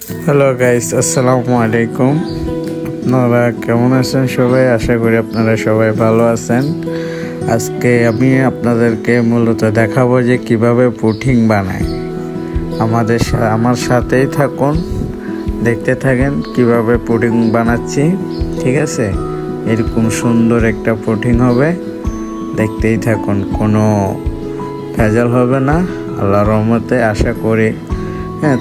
Hello guys, আসসালামু আলাইকুম। আপনারা কেমন আছেন সবাই? আশা করি আপনারা সবাই ভালো আছেন। আজকে আমি আপনাদেরকে মূলত দেখাবো যে কিভাবে পুডিং বানায়। আমার সাথেই থাকুন, দেখতে থাকেন কিভাবে পুডিং বানাচ্ছি। ঠিক আছে, এরকম সুন্দর একটা পুডিং হবে, দেখতেই থাকুন, কোনো ভেজাল হবে না আল্লাহর রহমতে আশা করি।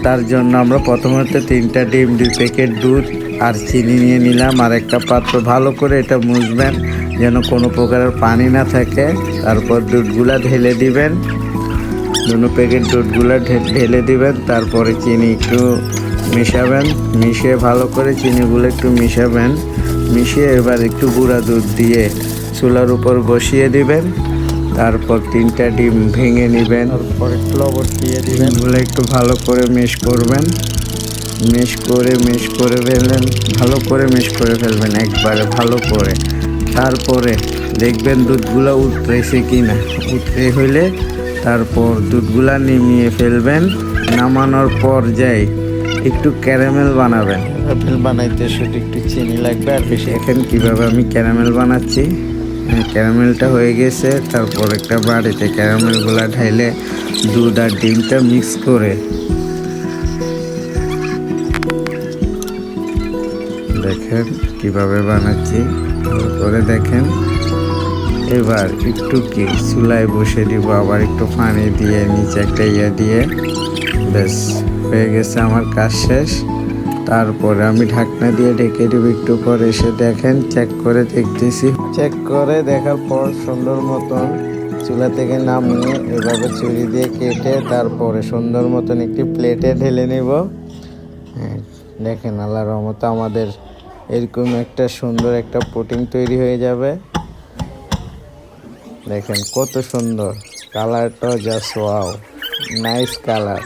তার জন্য আমরা প্রথমত 3টা ডিম, 2 প্যাকেট দুধ আর চিনি নিয়ে নিলাম। আর একটা পাত্র ভালো করে এটা মুছবেন যেন কোনো প্রকারের পানি না থাকে। তারপর দুধগুলা ঢেলে দিবেন, 2 প্যাকেট দুধগুলা ঢেলে দিবেন। তারপরে চিনি একটু মিশাবেন, মিশিয়ে ভালো করে চিনিগুলো একটু মিশাবেন। মিশিয়ে এবার একটু গুঁড়া দুধ দিয়ে চুলার উপর বসিয়ে দিবেন। তারপর 3টা ডিম ভেঙে নেবেন, তারপর একটু লবণ দিয়ে দিবেন। এগুলো একটু ভালো করে মিক্স করবেন, মিক্স করে ফেলবেন, ভালো করে মিক্স করে ফেলবেন একবারে ভালো করে। তারপরে দেখবেন দুধগুলো উতরেছে কি না, উতরে হইলে তারপর দুধগুলা নামিয়ে ফেলবেন। নামানোর পর যাই একটু ক্যারামেল বানাবেন। ক্যারামেল বানাইতে শুধু একটু চিনি লাগবে আর বেশি। এখন কীভাবে আমি ক্যারামেল বানাচ্ছি, ক্যারামেলটা হয়ে গেছে। তারপর একটা বাড়িতে ক্যারামেলগুলা ঢাইলে দুধ আর ডিমটা মিক্স করে দেখেন কিভাবে বানাচ্ছি। তারপরে দেখেন এবার একটু কি চুলায় বসে দিব, আবার একটু পানি দিয়ে নিচে একটা দিয়ে ব্যাস হয়ে গেছে আমার কাজ শেষ। তারপরে আমি ঢাকনা দিয়ে ঢেকে দিব। একটু পর এসে দেখেন, চেক করে দেখতেছি। চেক করে দেখার পর সুন্দর মতন চুলা থেকে নামিয়ে এভাবে ছুরি দিয়ে কেটে তারপরে সুন্দর মতন একটি প্লেটে ঢেলে নেব। দেখেন আল্লাহর রহমতে আমাদের এরকম একটা সুন্দর একটা পুডিং তৈরি হয়ে যাবে। দেখেন কত সুন্দর কালারটা, জাস্ট ওয়াও, নাইস কালার।